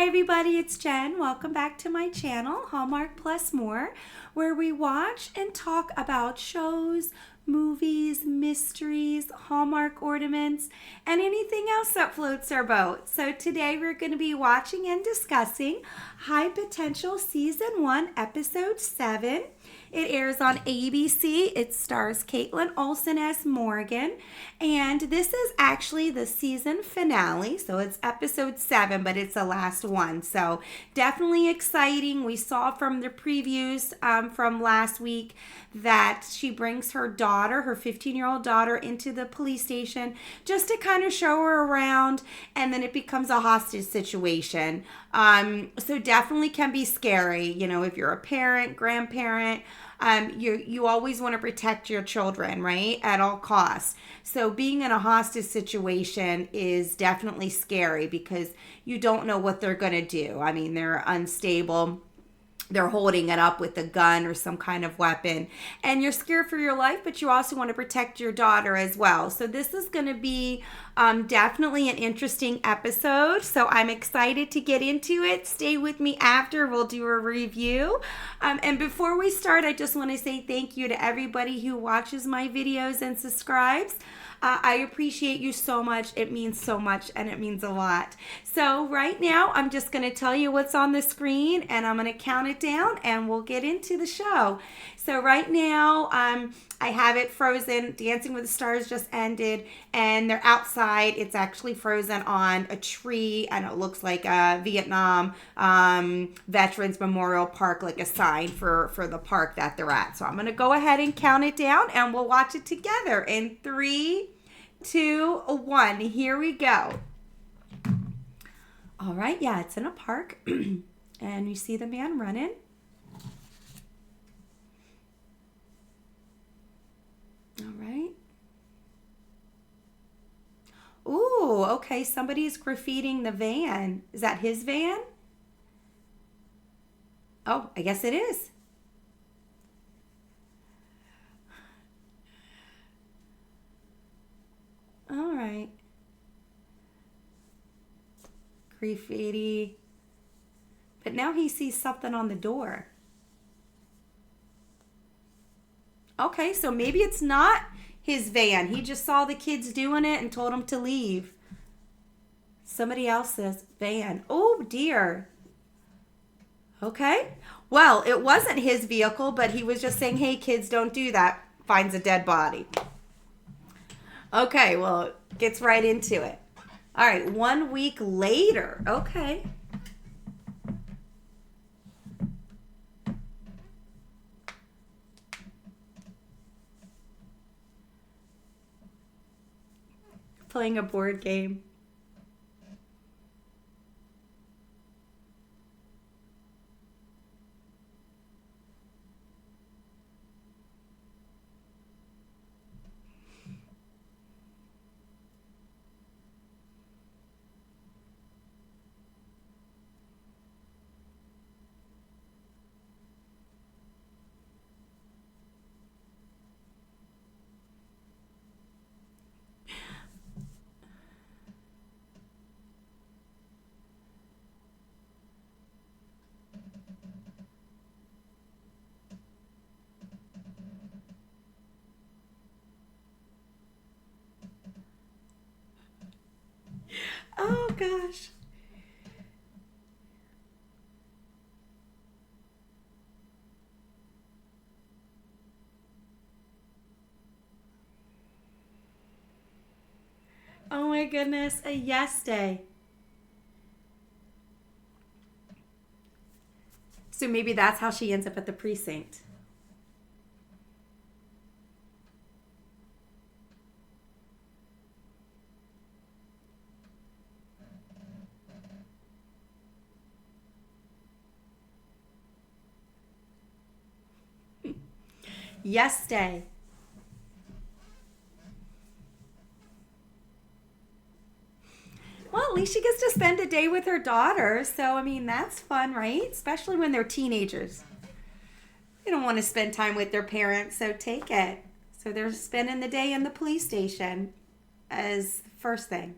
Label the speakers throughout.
Speaker 1: Hi everybody, it's Jen. Welcome back to my channel, Hallmark Plus More, where we watch and talk about shows, movies, mysteries, Hallmark ornaments, and anything else that floats our boat. So today we're going to be watching and discussing High Potential Season 1, Episode 7. It airs on ABC. It stars Caitlin Olsen as Morgan. And this is actually the season finale. So it's episode 7, but it's the last one. So definitely exciting. We saw from the previews from last week that she brings her daughter, her 15-year-old daughter, into the police station just to kind of show her around. And then it becomes a hostage situation. So definitely can be scary, you know, if you're a parent, grandparent. You always want to protect your children, right? At all costs. So being in a hostage situation is definitely scary because you don't know what they're going to do. I mean, they're unstable. They're holding it up with a gun or some kind of weapon. And you're scared for your life, but you also want to protect your daughter as well. So this is going to be definitely an interesting episode. So I'm excited to get into it. Stay with me after. We'll do a review. And before we start, I just want to say thank you to everybody who watches my videos and subscribes. I appreciate you so much. It means so much and it means a lot. So right now, I'm just going to tell you what's on the screen and I'm going to count it down and we'll get into the show. So right now, I have it frozen. Dancing with the Stars just ended and they're outside. It's actually frozen on a tree and it looks like a Vietnam Veterans Memorial Park, like a sign for the park that they're at. So I'm going to go ahead and count it down and we'll watch it together in 3, 2, 1. Here we go. All right. Yeah, it's in a park and you see the man running. All right. Ooh, okay. Somebody's graffitiing the van. Is that his van? Oh, I guess it is. All right. Graffiti. But now he sees something on the door. Okay, so maybe it's not his van. He just saw the kids doing it and told them to leave. Somebody else's van. Oh, dear. Okay. Well, it wasn't his vehicle, but he was just saying, hey, kids, don't do that. Finds a dead body. Okay, well, gets right into it. All right, 1 week later. Okay. Playing a board game. Oh, gosh. Oh, my goodness. A yes day. So maybe that's how she ends up at the precinct. Yes day. Well, at least she gets to spend a day with her daughter. So, I mean, that's fun, right? Especially when they're teenagers. They don't want to spend time with their parents, so take it. So they're spending the day in the police station as the first thing.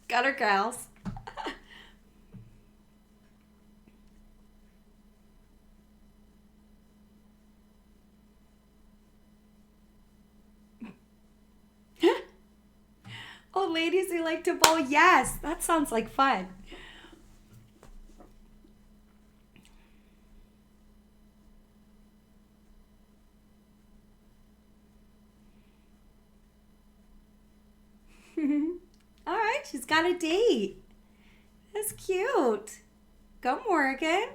Speaker 1: Gutter gals. Oh, ladies who like to bowl. Yes, that sounds like fun. All right, she's got a date. That's cute. Go, Morgan.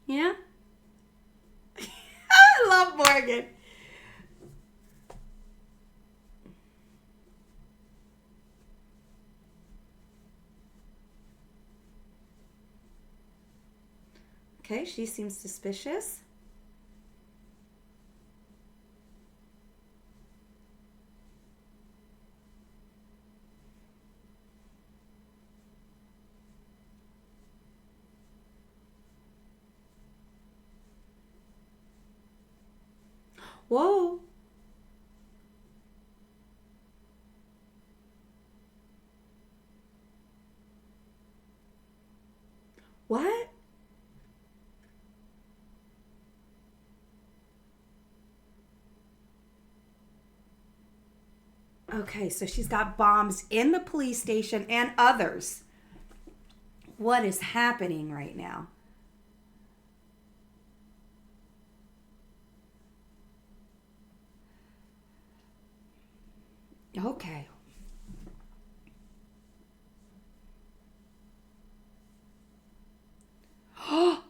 Speaker 1: Yeah? I love Morgan. Okay, she seems suspicious. Whoa. What? Okay, so she's got bombs in the police station and others. What is happening right now? Okay. Uh-oh.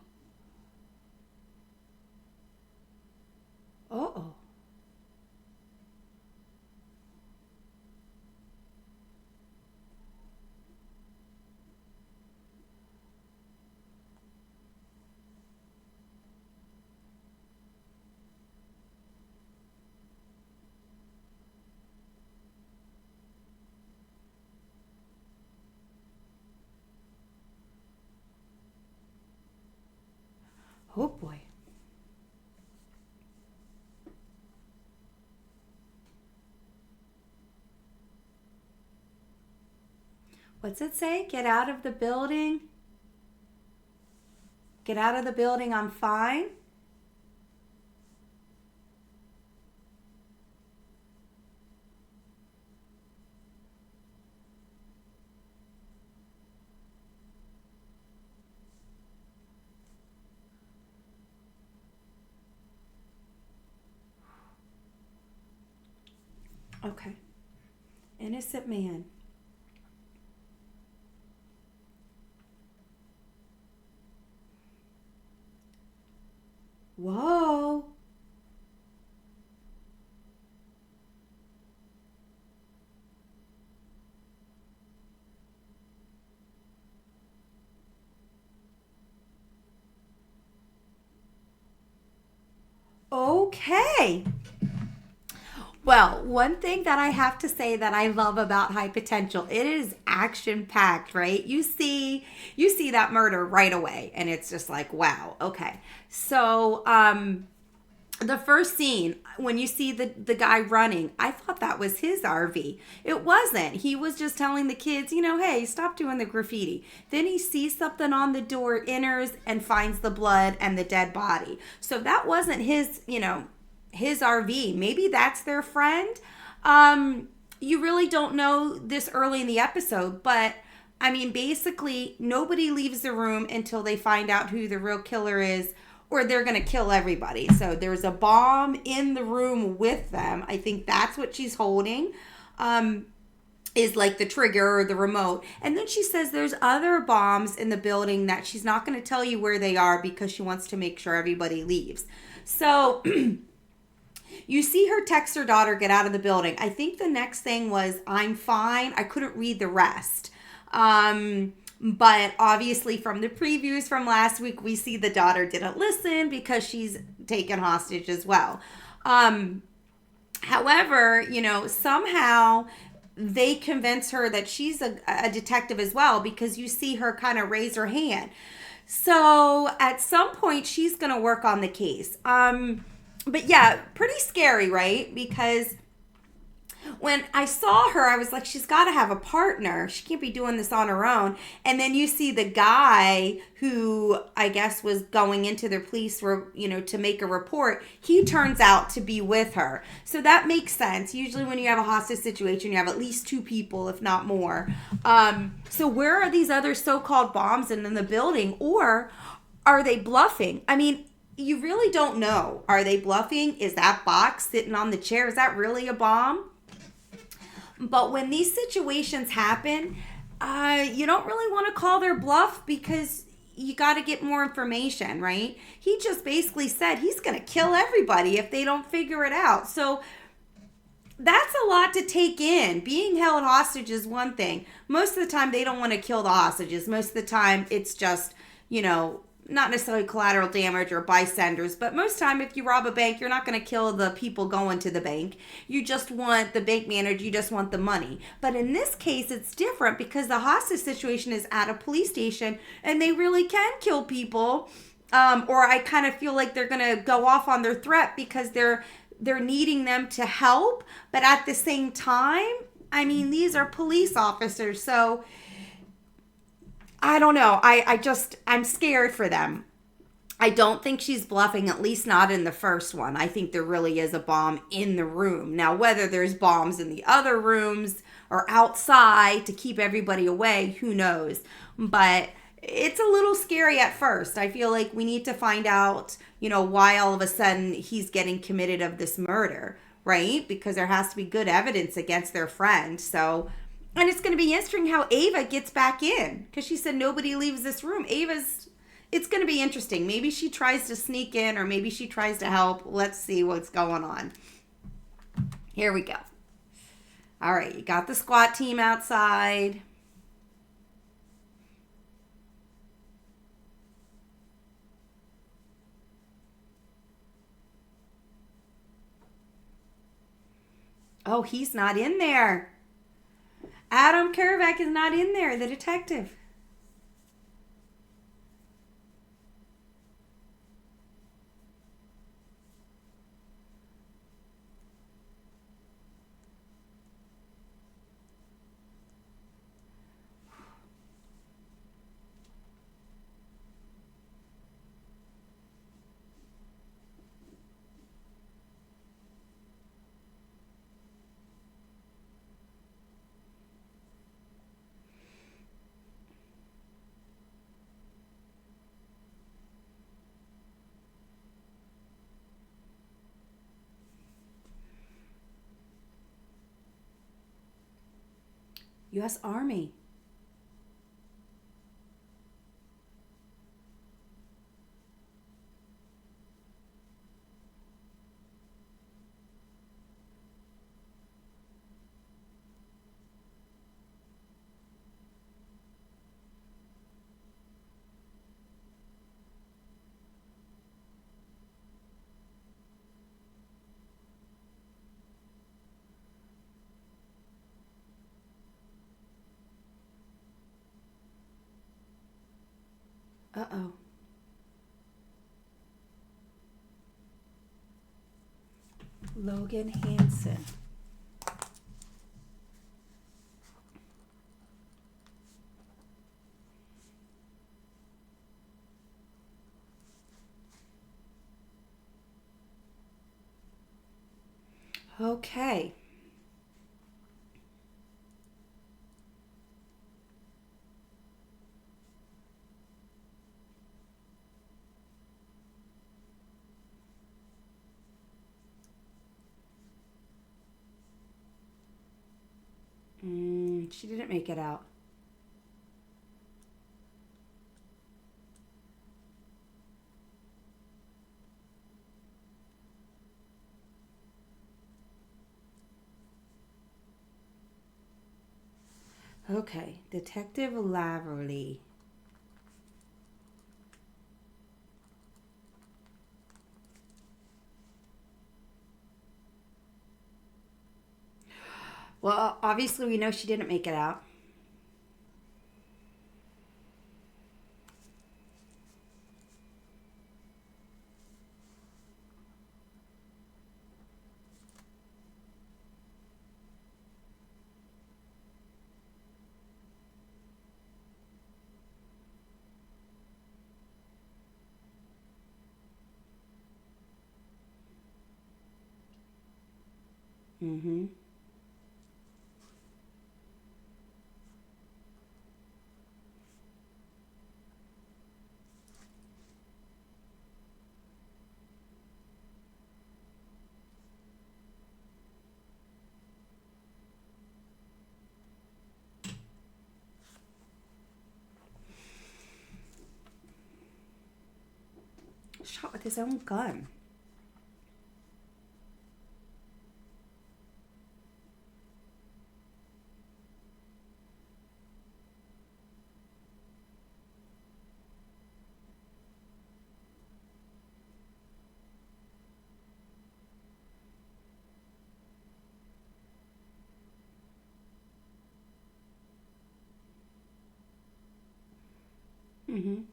Speaker 1: Oh boy. What's it say? Get out of the building. Get out of the building, I'm fine. Okay. Innocent man. Whoa. Okay. Well, one thing that I have to say that I love about High Potential, it is action packed, right? You see that murder right away and it's just like, wow, okay. So, the first scene when you see the guy running, I thought that was his RV. It wasn't. He was just telling the kids, hey, stop doing the graffiti. Then he sees something on the door, enters, and finds the blood and the dead body. So that wasn't his RV. Maybe that's their friend. You really don't know this early in the episode, but I mean, basically, nobody leaves the room until they find out who the real killer is, or they're going to kill everybody. So there's a bomb in the room with them. I think that's what she's holding. Is like the trigger or the remote. And then she says there's other bombs in the building that she's not going to tell you where they are because she wants to make sure everybody leaves. So you see her text her daughter, get out of the building. I think the next thing was, I'm fine. I couldn't read the rest. But obviously from the previews from last week, we see the daughter didn't listen because she's taken hostage as well. However, somehow they convince her that she's a detective as well, because you see her kind of raise her hand. So at some point she's going to work on the case. But yeah, pretty scary, right? Because when I saw her, I was like, she's got to have a partner. She can't be doing this on her own. And then you see the guy who I guess was going into the police to make a report. He turns out to be with her. So that makes sense. Usually when you have a hostage situation, you have at least two people, if not more. So where are these other so-called bombs in the building? Or are they bluffing? I mean, you really don't know. Are they bluffing? Is that box sitting on the chair, is that really a bomb? But when these situations happen, you don't really want to call their bluff, because you got to get more information, right? He just basically said he's going to kill everybody if they don't figure it out. So that's a lot to take in. Being held hostage is one thing. Most of the time, they don't want to kill the hostages. Most of the time, it's just, not necessarily collateral damage or bystanders, but most time if you rob a bank, you're not going to kill the people going to the bank. You just want the bank manager, you just want the money. But in this case, it's different because the hostage situation is at a police station and they really can kill people. Or I kind of feel like they're going to go off on their threat because they're needing them to help. But at the same time, I mean, these are police officers, so I don't know. I'm scared for them. I don't think she's bluffing, at least not in the first one. I think there really is a bomb in the room. Now, whether there's bombs in the other rooms or outside to keep everybody away, who knows? But it's a little scary at first. I feel like we need to find out, why all of a sudden he's getting committed of this murder, right? Because there has to be good evidence against their friend. So, and it's going to be interesting how Ava gets back in, because she said nobody leaves this room. It's going to be interesting. Maybe she tries to sneak in, or maybe she tries to help. Let's see what's going on. Here we go. All right, you got the SWAT team outside. Oh, he's not in there. Adam Kerouac is not in there, the detective. U.S. Army. Uh-oh. Logan Hansen. Okay. She didn't make it out. Okay, Detective Laverly. Well, obviously we know she didn't make it out. Mm-hmm. Shot with his own gun. Mm-hmm.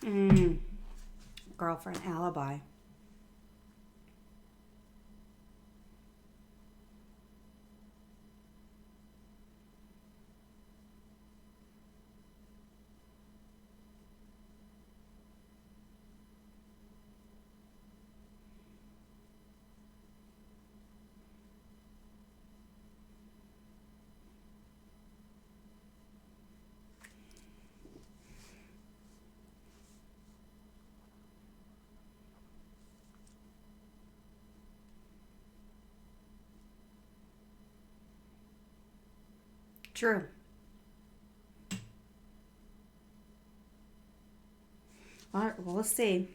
Speaker 1: Mm. Girlfriend alibi. True. All right, well, let's see.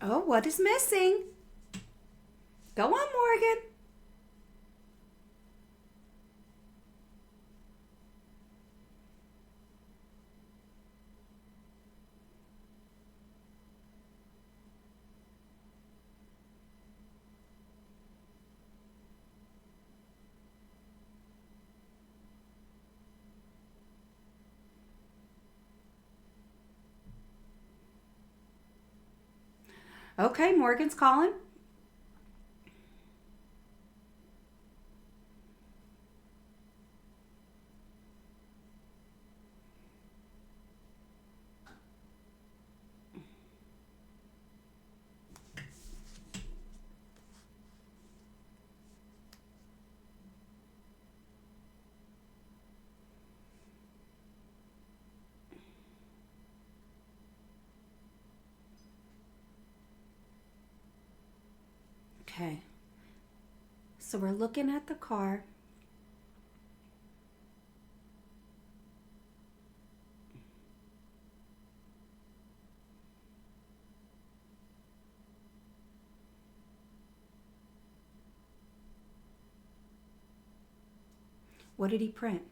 Speaker 1: Oh, what is missing? Go on, Morgan. Okay, Morgan's calling. Okay. So we're looking at the car. What did he print?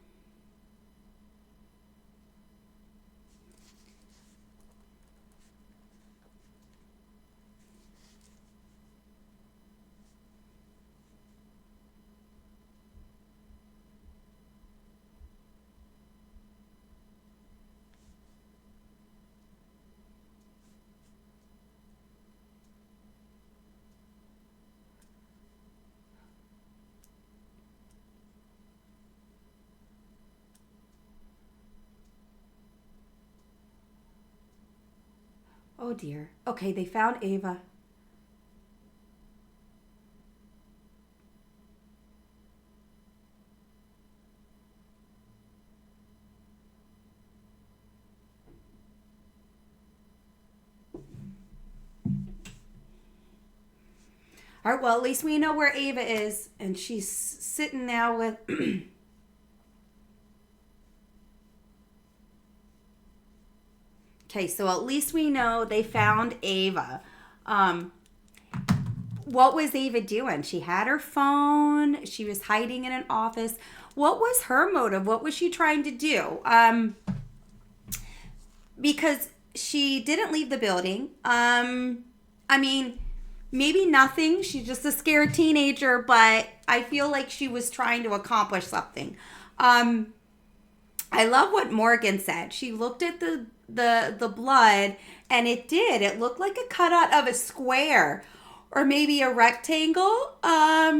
Speaker 1: Oh dear. Okay, they found Ava. All right, well, at least we know where Ava is. And she's sitting now with. Okay, so at least we know they found Ava. Um, what was Ava doing? She had her phone. She was hiding in an office. What was her motive? What was she trying to do? Because she didn't leave the building. I mean, maybe nothing. She's just a scared teenager, but I feel like she was trying to accomplish something. I love what Morgan said. She looked at the blood, and it did. It looked like a cutout of a square or maybe a rectangle. I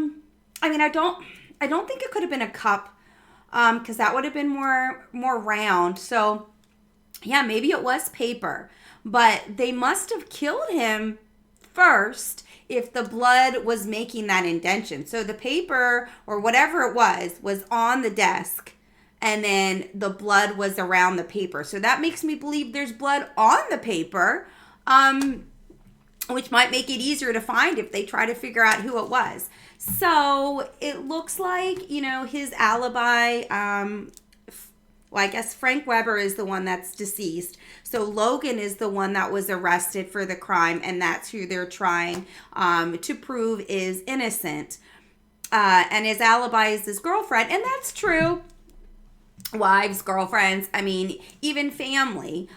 Speaker 1: mean, I don't think it could have been a cup, because that would have been more round. So yeah, maybe it was paper, but they must have killed him first if the blood was making that indentation. So the paper or whatever it was on the desk, and then the blood was around the paper. So that makes me believe there's blood on the paper, which might make it easier to find if they try to figure out who it was. So it looks like, his alibi, well, I guess Frank Weber is the one that's deceased. So Logan is the one that was arrested for the crime, and that's who they're trying to prove is innocent. And his alibi is his girlfriend, and that's true. Wives, girlfriends, I mean, even family.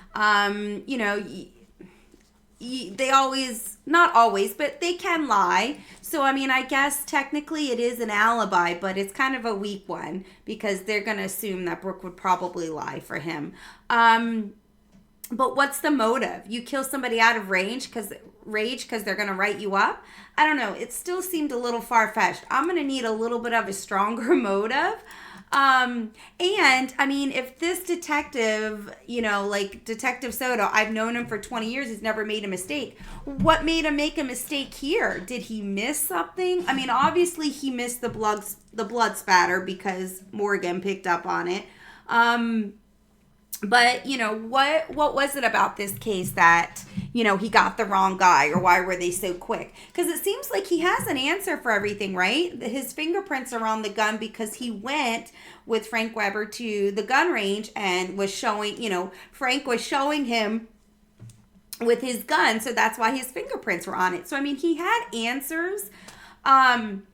Speaker 1: They always, not always, but they can lie. So, I mean, I guess technically it is an alibi, but it's kind of a weak one because they're going to assume that Brooke would probably lie for him. But what's the motive? You kill somebody out of rage because they're going to write you up? I don't know. It still seemed a little far-fetched. I'm going to need a little bit of a stronger motive. And I mean, if this detective, like Detective Soto, I've known him for 20 years, he's never made a mistake. What made him make a mistake here? Did he miss something? I mean, obviously he missed the blood spatter because Morgan picked up on it. But, what was it about this case that, he got the wrong guy, or why were they so quick? Because it seems like he has an answer for everything, right? His fingerprints are on the gun because he went with Frank Weber to the gun range and was showing, Frank was showing him with his gun, so that's why his fingerprints were on it. So I mean, he had answers. When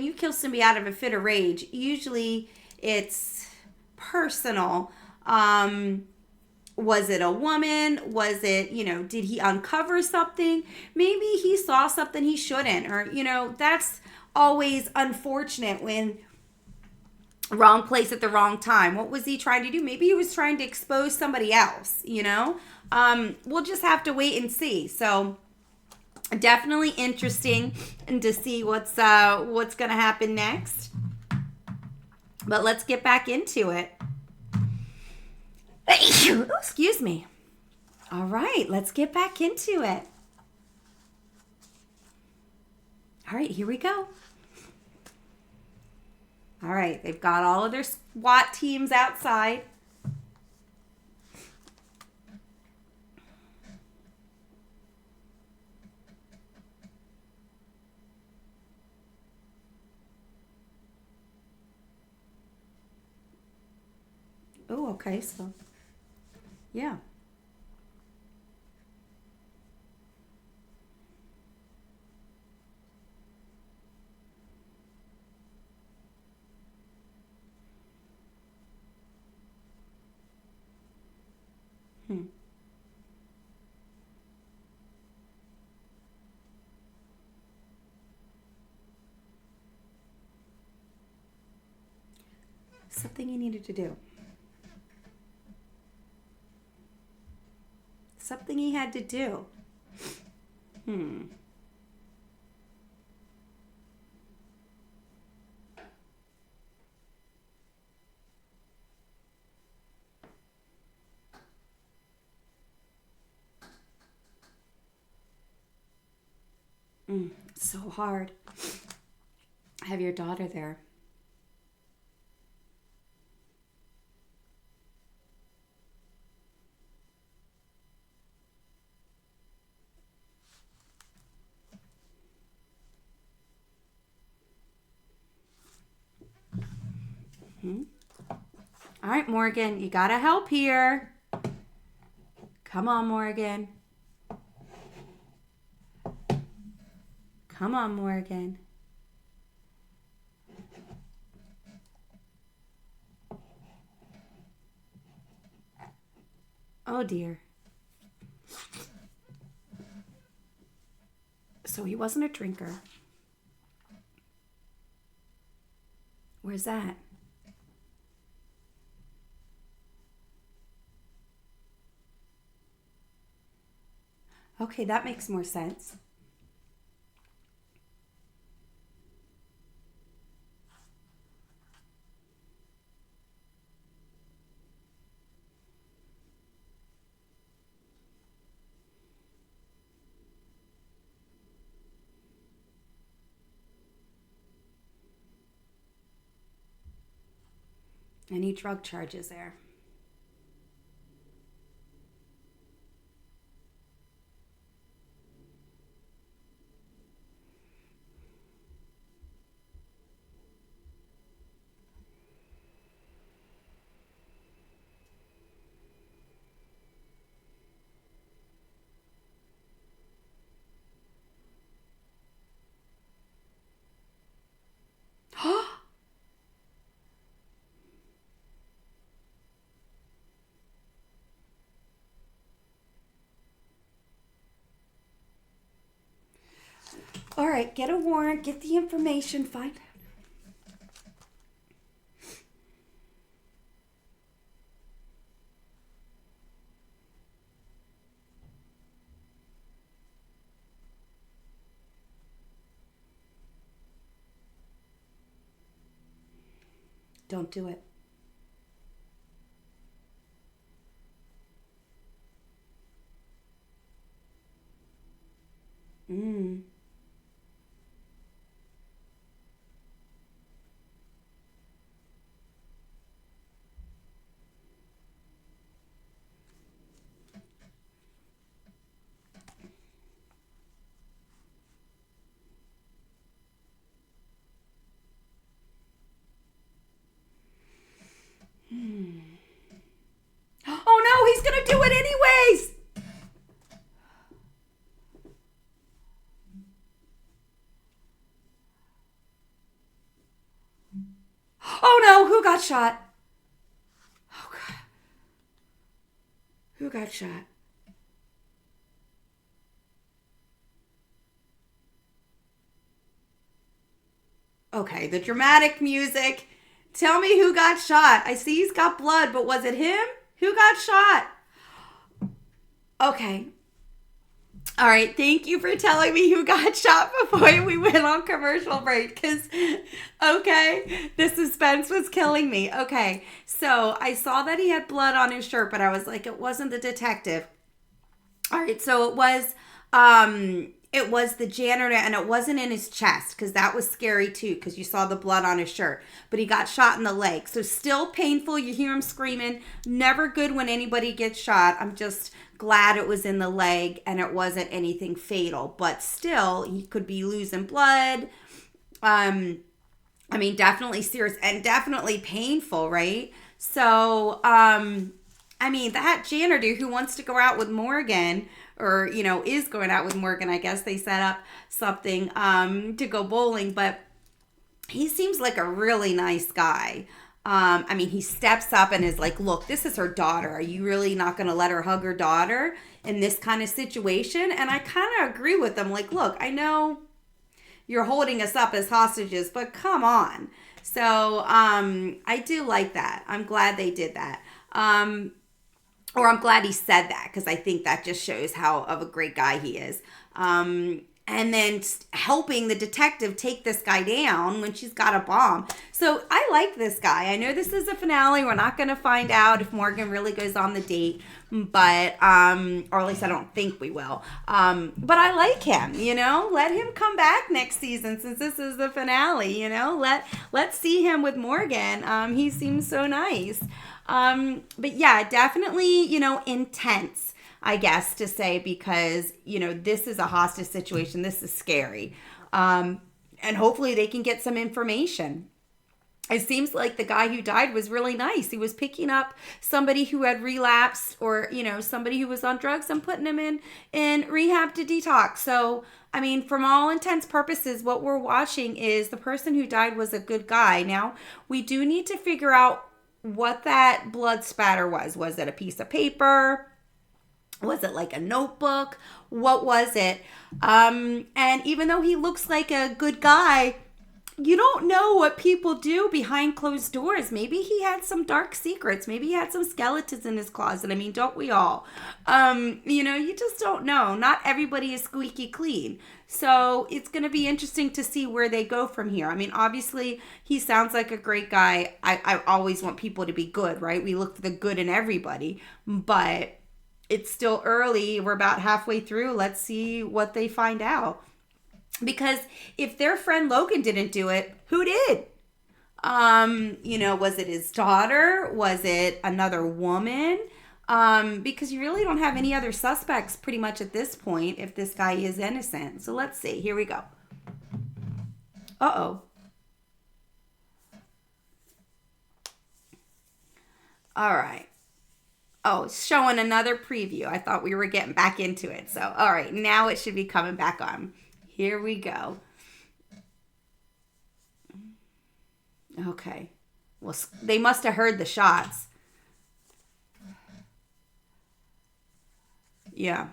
Speaker 1: you kill somebody out of a fit of rage, usually it's personal. Was it a woman? Was it, did he uncover something? Maybe he saw something he shouldn't, or, that's always unfortunate when wrong place at the wrong time. What was he trying to do? Maybe he was trying to expose somebody else, We'll just have to wait and see. So definitely interesting and to see what's going to happen next. But let's get back into it. Oh, excuse me. All right, let's get back into it. All right, here we go. All right, they've got all of their SWAT teams outside. Oh, okay, so, yeah. Something he needed to do. Something he had to do. So hard. I have your daughter there. All right, Morgan, you gotta help here. Come on, Morgan. Come on, Morgan. Oh, dear. So he wasn't a drinker. Where's that? Okay, that makes more sense. Any drug charges there? All right, get a warrant, get the information, find out. Don't do it. got shot? Oh, God. Who got shot? Okay, the dramatic music. Tell me who got shot. I see he's got blood, but was it him? Who got shot? Okay. All right. Thank you for telling me who got shot before we went on commercial break. Because, okay, the suspense was killing me. Okay. So I saw that he had blood on his shirt, but I was like, it wasn't the detective. All right. So it was the janitor, and it wasn't in his chest, because that was scary too, because you saw the blood on his shirt. But he got shot in the leg. So still painful. You hear him screaming. Never good when anybody gets shot. I'm just glad it was in the leg and it wasn't anything fatal. But still, he could be losing blood. I mean, definitely serious and definitely painful, right? So, I mean, that janitor who wants to go out with Morgan, or, is going out with Morgan, I guess they set up something to go bowling, but he seems like a really nice guy. I mean, he steps up and is like, look, this is her daughter. Are you really not going to let her hug her daughter in this kind of situation? And I kind of agree with him. Like, look, I know you're holding us up as hostages, but come on. So I do like that. I'm glad they did that. Or I'm glad he said that, because I think that just shows how of a great guy he is. And then helping the detective take this guy down when she's got a bomb. So I like this guy. I know this is a finale. We're not going to find out if Morgan really goes on the date, but or at least I don't think we will. But I like him. Let him come back next season, since this is the finale. Let's see him with Morgan. He seems so nice. But yeah, definitely, intense, I guess, to say, because, this is a hostage situation. This is scary. And hopefully they can get some information. It seems like the guy who died was really nice. He was picking up somebody who had relapsed, or, somebody who was on drugs, and putting him in rehab to detox. So, I mean, from all intents purposes, what we're watching is the person who died was a good guy. Now, we do need to figure out what that blood spatter was. Was it a piece of paper? Was it like a notebook? What was it? And even though he looks like a good guy, you don't know what people do behind closed doors. Maybe he had some dark secrets. Maybe he had some skeletons in his closet. I mean, don't we all? You just don't know. Not everybody is squeaky clean. So it's going to be interesting to see where they go from here. I mean, obviously, he sounds like a great guy. I always want people to be good, right? We look for the good in everybody. But it's still early. We're about halfway through. Let's see what they find out. Because if their friend Logan didn't do it, who did? Was it his daughter? Was it another woman? Because you really don't have any other suspects pretty much at this point if this guy is innocent. So let's see. Here we go. Uh-oh. All right. Oh, it's showing another preview. I thought we were getting back into it. So, all right. Now it should be coming back on. Here we go. Okay. Well, they must have heard the shots. Yeah.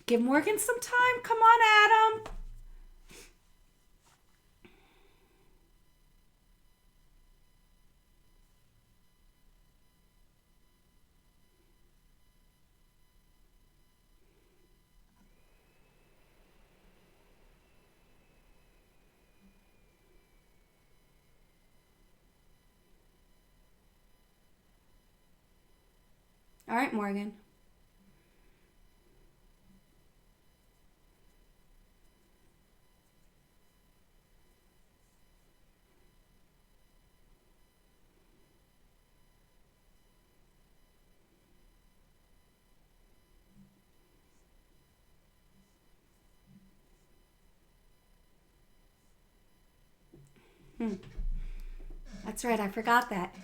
Speaker 1: Give Morgan some time. Come on, Adam. All right, Morgan. That's right. I forgot that.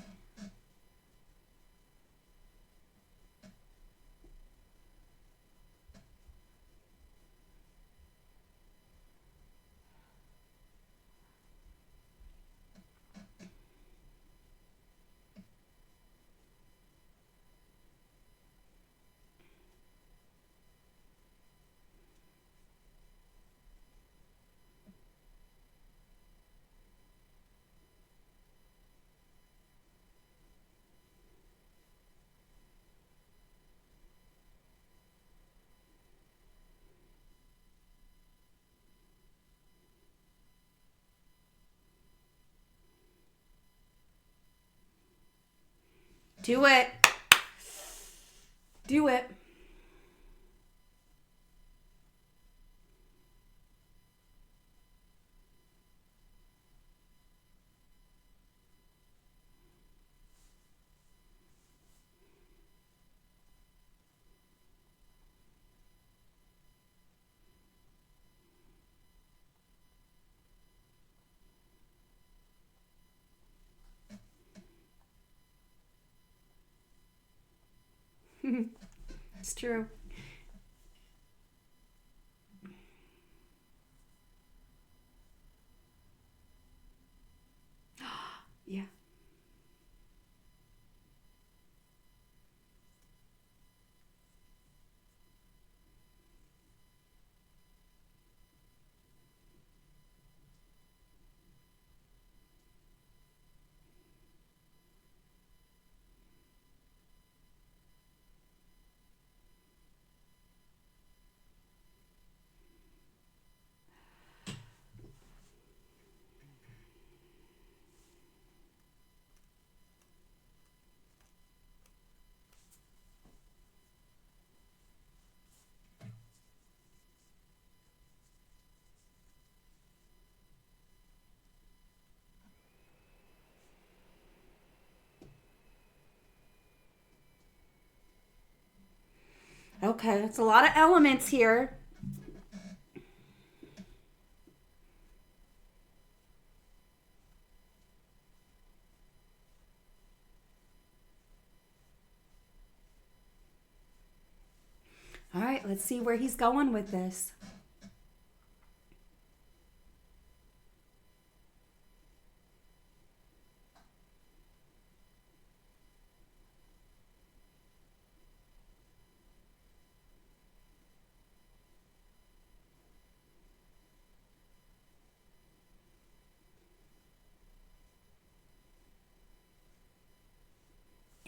Speaker 1: Do it. Do it. It's true. Yeah. Okay, it's a lot of elements here. All right, let's see where he's going with this.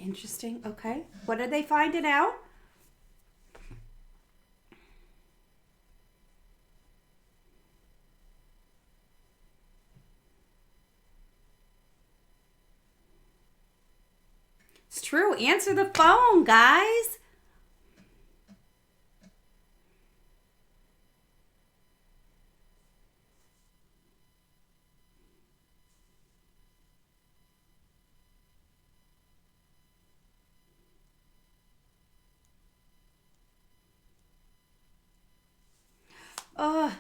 Speaker 1: Interesting. Okay. What did they find it out? It's true. Answer the phone, guys. Ugh.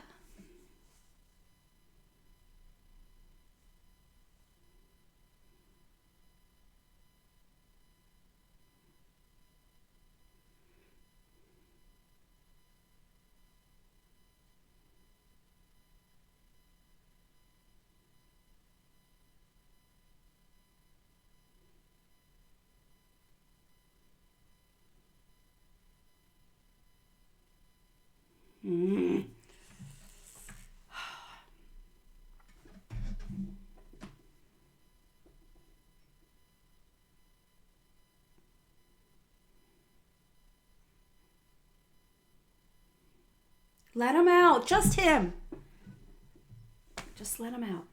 Speaker 1: Mm. Let him out. Just him. Just let him out.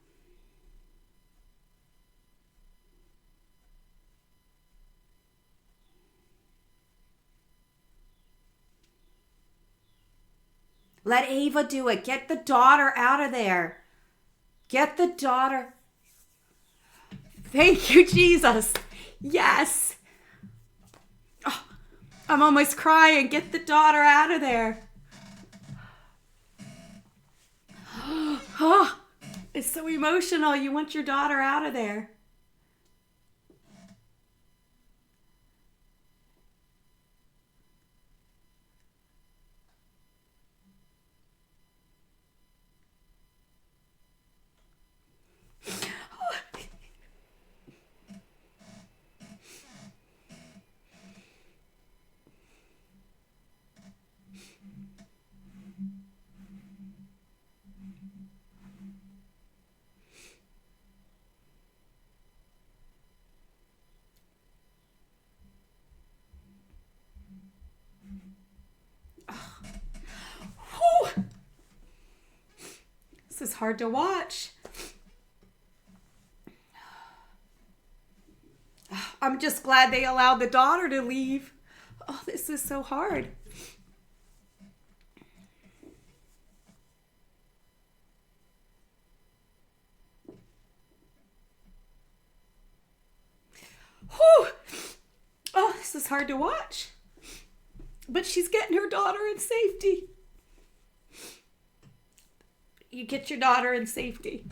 Speaker 1: Let Ava do it. Get the daughter out of there. Get the daughter. Thank you, Jesus. Yes. Oh, I'm almost crying. Get the daughter out of there. Oh, It's so emotional. You want your daughter out of there. Whew. This is hard to watch. I'm just glad they allowed the daughter to leave. Oh, this is so hard. Whew. Oh, this is hard to watch. But she's getting her daughter in safety. You get your daughter in safety.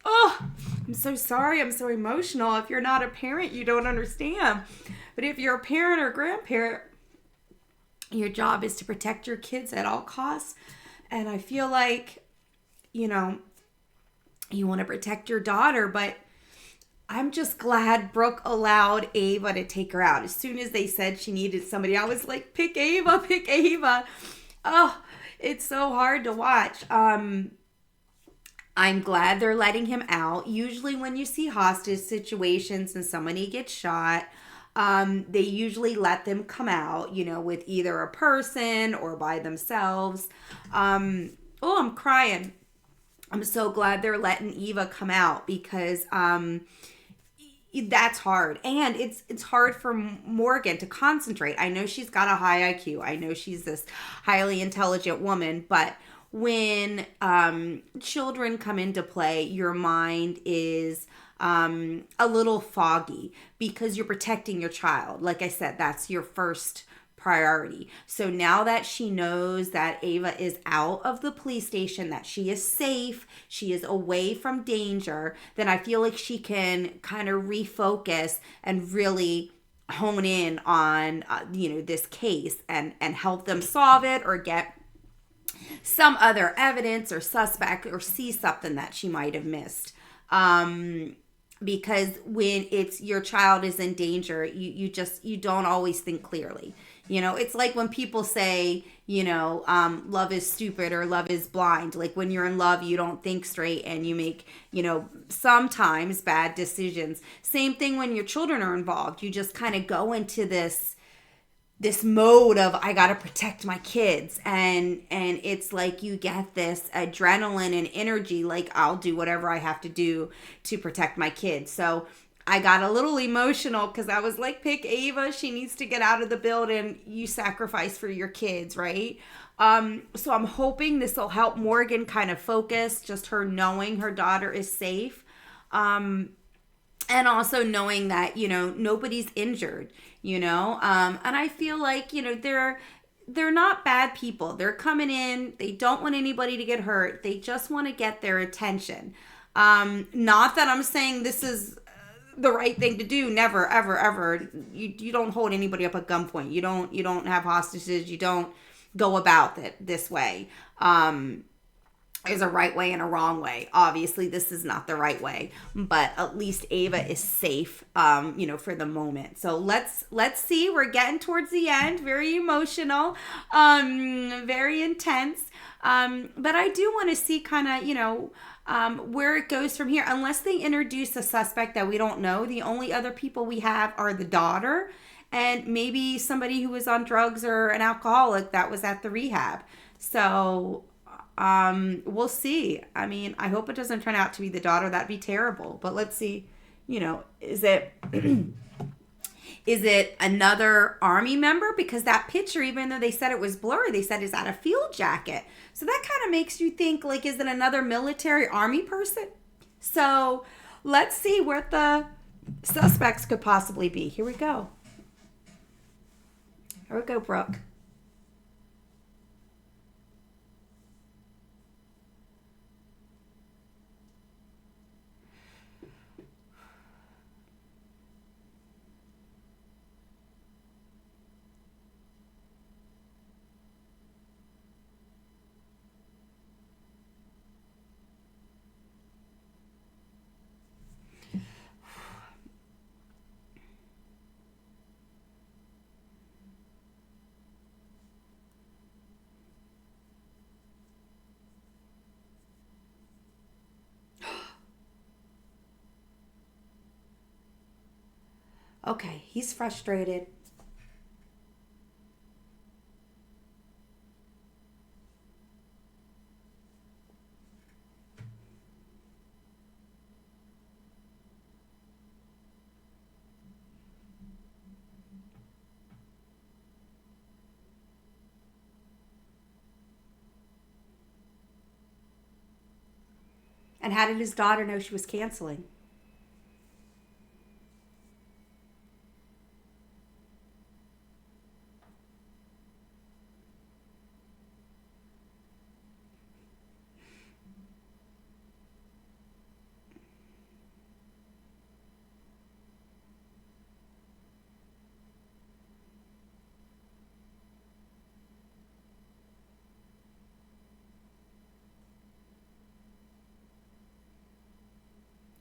Speaker 1: Oh, I'm so sorry. I'm so emotional. If you're not a parent, you don't understand. But if you're a parent or grandparent, your job is to protect your kids at all costs. And I feel like, you want to protect your daughter, but I'm just glad Brooke allowed Ava to take her out. As soon as they said she needed somebody, I was like, pick Ava, pick Ava. Oh, it's so hard to watch. I'm glad they're letting him out. Usually when you see hostage situations and somebody gets shot, they usually let them come out, with either a person or by themselves. Oh, I'm crying. I'm so glad they're letting Eva come out because that's hard. And it's hard for Morgan to concentrate. I know she's got a high IQ. I know she's this highly intelligent woman, but when children come into play, your mind is a little foggy because you're protecting your child. Like I said, that's your first priority. So now that she knows that Ava is out of the police station, that she is safe, she is away from danger, then I feel like she can kind of refocus and really hone in on this case and help them solve it or get some other evidence or suspect or see something that she might have missed. Because when it's your child is in danger, you don't always think clearly. It's like when people say, love is stupid or love is blind. Like when you're in love, you don't think straight and you make, sometimes bad decisions. Same thing when your children are involved. You just kind of go into this mode of I got to protect my kids, and it's like you get this adrenaline and energy like I'll do whatever I have to do to protect my kids. So I got a little emotional because I was like, pick Ava, she needs to get out of the building, you sacrifice for your kids, right? So I'm hoping this will help Morgan kind of focus, just her knowing her daughter is safe, and also knowing that nobody's injured, and I feel like they're not bad people. They're coming in, they don't want anybody to get hurt, they just want to get their attention. Not that I'm saying this is the right thing to do. Never, ever, ever. You don't hold anybody up at gunpoint. You don't have hostages. You don't go about it this way. There's a right way and a wrong way. Obviously, this is not the right way, but at least Ava is safe, for the moment. So let's see. We're getting towards the end. Very emotional, very intense. But I do want to see kind of, where it goes from here. Unless they introduce a suspect that we don't know, the only other people we have are the daughter and maybe somebody who was on drugs or an alcoholic that was at the rehab. So we'll see. I mean, I hope it doesn't turn out to be the daughter. That'd be terrible. But let's see, is it is it another army member? Because that picture, even though they said it was blurry, they said is that a field jacket. So that kind of makes you think, like, is it another military army person? So let's see what the suspects could possibly be. Here we go. Here we go, Brooke. Okay, he's frustrated. And how did his daughter know she was canceling?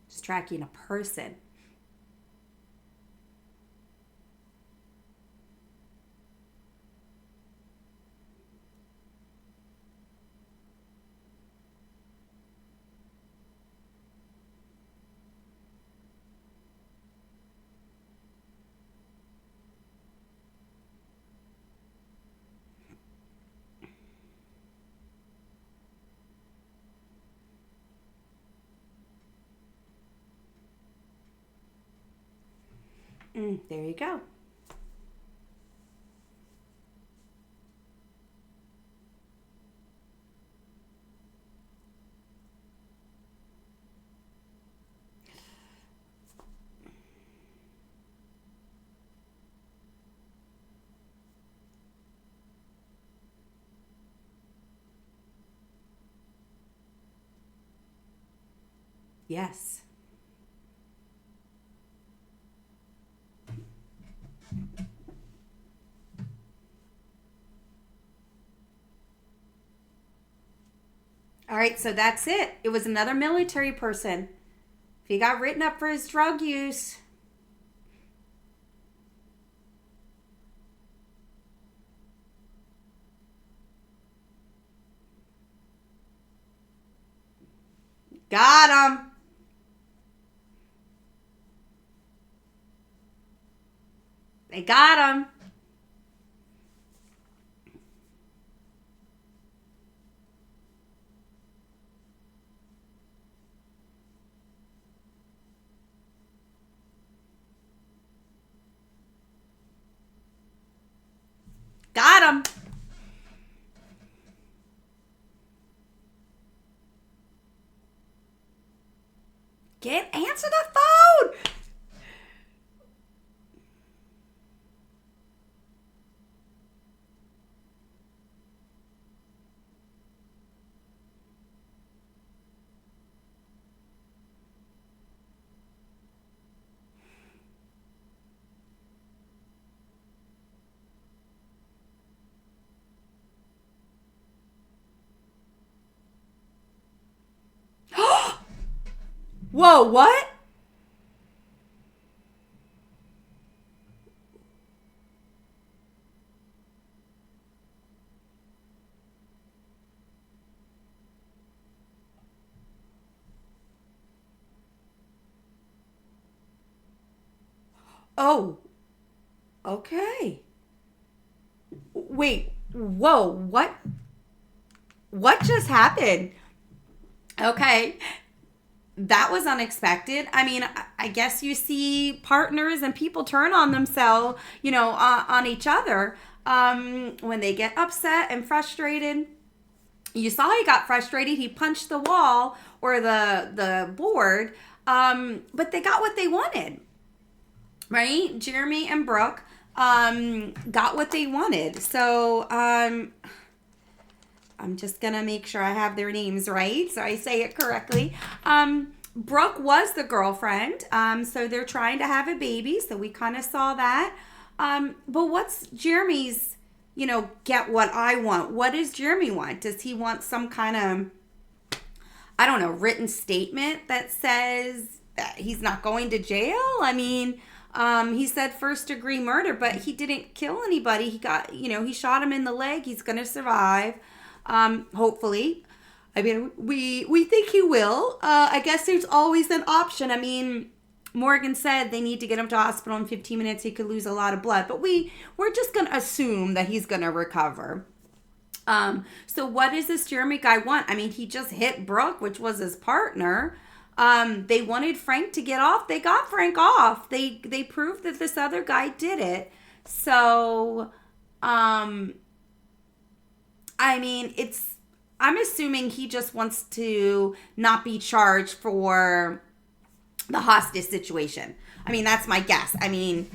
Speaker 1: Just tracking a person. There you go. Yes. All right, so that's it. It was another military person. He got written up for his drug use. Got him. They got him. Got him. Answer the phone. Whoa, what? Oh, okay. Wait, whoa, what? What just happened? Okay, that was unexpected. I mean, I guess you see partners and people turn on themselves, on each other when they get upset and frustrated. You saw he got frustrated. He punched the wall or the board, but they got what they wanted, right? Jeremy and Brooke got what they wanted. So I'm just going to make sure I have their names right so I say it correctly. Brooke was the girlfriend. So they're trying to have a baby. So we kind of saw that. But what's Jeremy's, get what I want? What does Jeremy want? Does he want some kind of, I don't know, written statement that says that he's not going to jail? I mean, he said first degree murder, but he didn't kill anybody. He got, he shot him in the leg. He's going to survive. Hopefully. I mean, we think he will. I guess there's always an option. I mean, Morgan said they need to get him to hospital in 15 minutes. He could lose a lot of blood, but we're just going to assume that he's going to recover. So what does this Jeremy guy want? I mean, he just hit Brooke, which was his partner. They wanted Frank to get off. They got Frank off. They proved that this other guy did it. So, I mean, I'm assuming he just wants to not be charged for the hostage situation. I mean, that's my guess. I mean,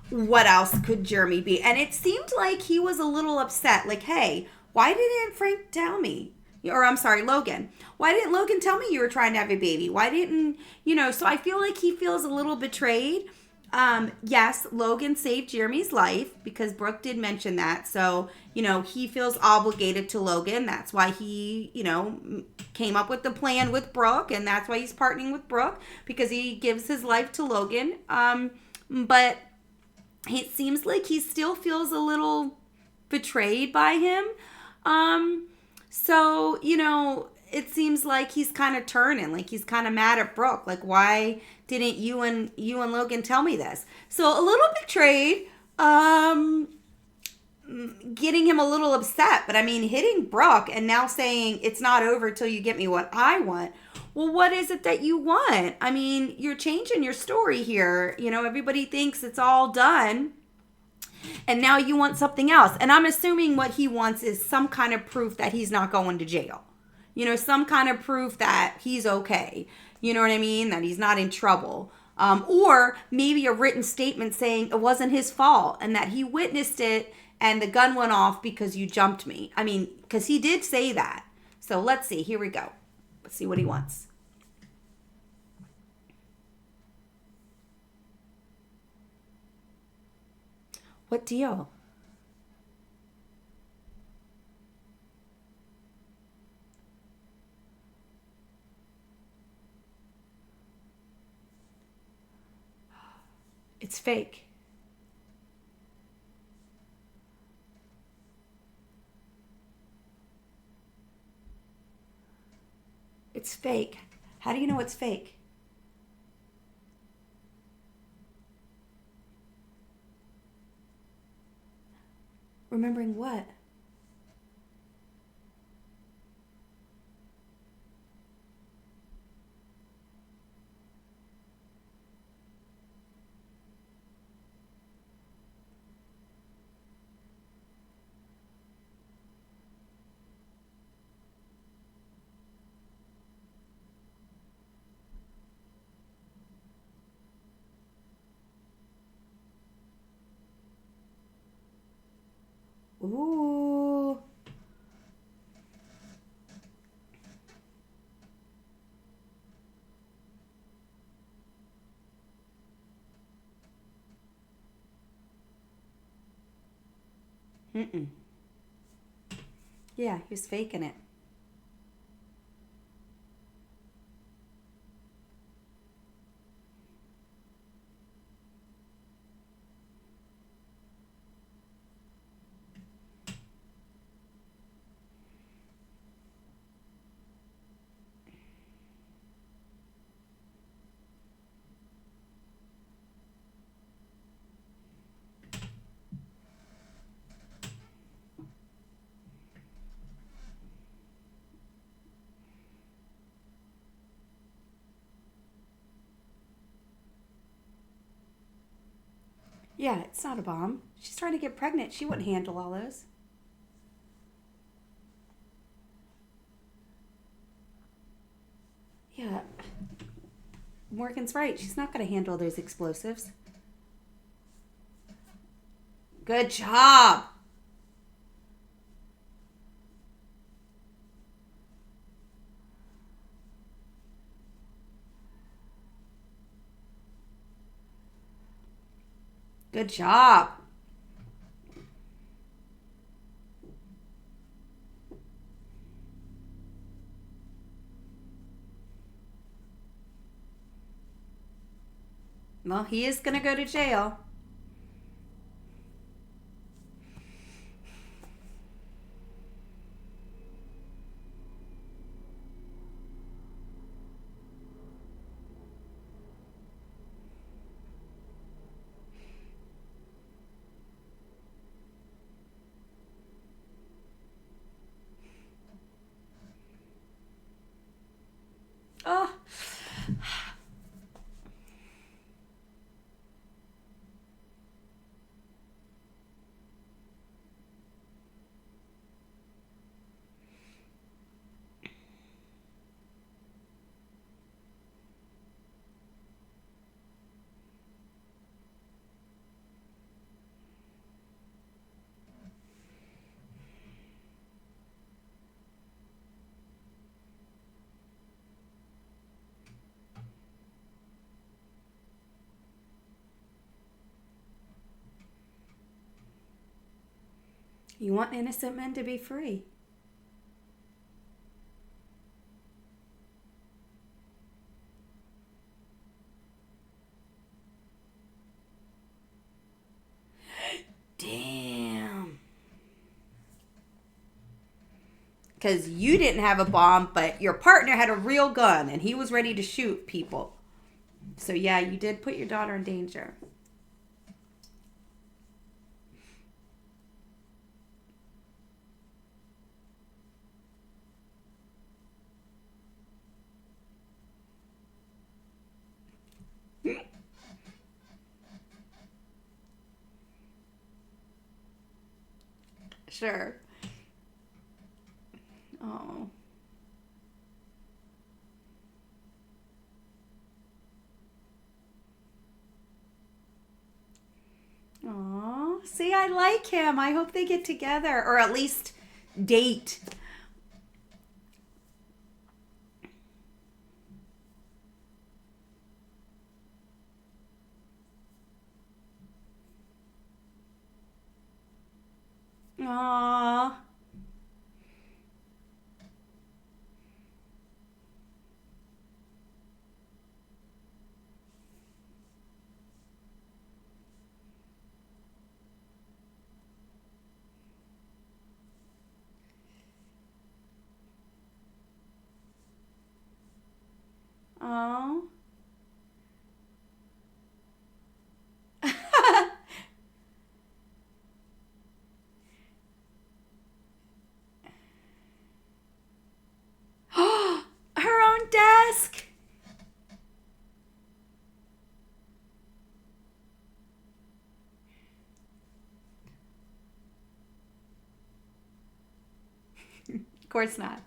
Speaker 1: what else could Jeremy be? And it seemed like he was a little upset. Like, hey, why didn't Frank tell me? Or I'm sorry, Logan. Why didn't Logan tell me you were trying to have a baby? Why didn't, so I feel like he feels a little betrayed. Yes, Logan saved Jeremy's life because Brooke did mention that. So, he feels obligated to Logan. That's why he, came up with the plan with Brooke. And that's why he's partnering with Brooke, because he gives his life to Logan. But it seems like he still feels a little betrayed by him. So, it seems like he's kind of turning, like he's kind of mad at Brooke. Like, why didn't you and Logan tell me this? So a little betrayed, getting him a little upset, but I mean, hitting Brooke and now saying it's not over till you get me what I want. Well, what is it that you want? I mean, you're changing your story here. Everybody thinks it's all done. And now you want something else. And I'm assuming what he wants is some kind of proof that he's not going to jail. Some kind of proof that he's okay. You know what I mean? That he's not in trouble. Or maybe a written statement saying it wasn't his fault and that he witnessed it and the gun went off because you jumped me. I mean, because he did say that. So let's see. Here we go. Let's see what he wants. What deal? It's fake. It's fake. How do you know it's fake? Remembering what? Ooh. Mm-mm. Yeah, he was faking it. Yeah, it's not a bomb. She's trying to get pregnant. She wouldn't handle all those. Yeah. Morgan's right. She's not going to handle those explosives. Good job. Good job. Well, he is going to go to jail. You want innocent men to be free. Damn. Because you didn't have a bomb, but your partner had a real gun and he was ready to shoot people. So yeah, you did put your daughter in danger. Sure. Oh. Aw. See, I like him. I hope they get together, or at least date. Aw. Oh. Her own desk. Of course not.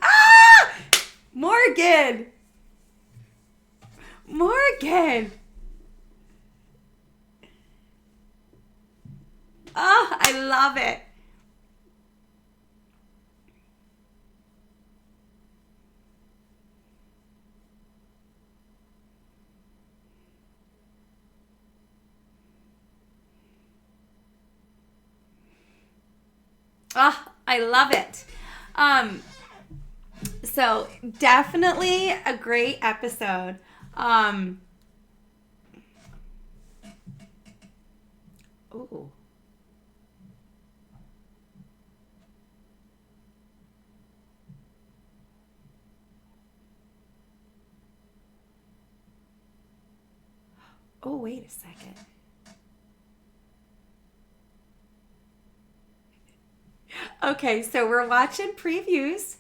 Speaker 1: Ah! Morgan. Morgan. Oh, I love it. Oh, I love it. So definitely a great episode. Ooh. Oh, wait a second. Okay, so we're watching previews.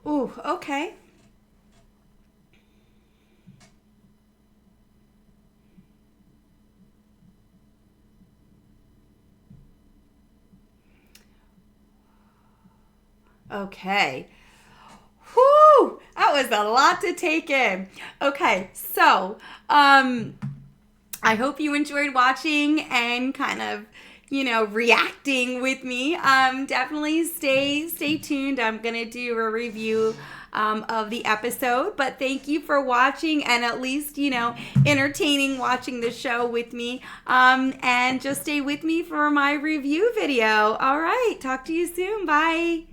Speaker 1: Ooh, okay. Okay. Whew, that was a lot to take in. Okay, so I hope you enjoyed watching and kind of, reacting with me. Definitely stay tuned. I'm gonna do a review of the episode, but thank you for watching and at least entertaining watching the show with me. And just stay with me for my review video. All right, talk to you soon. Bye.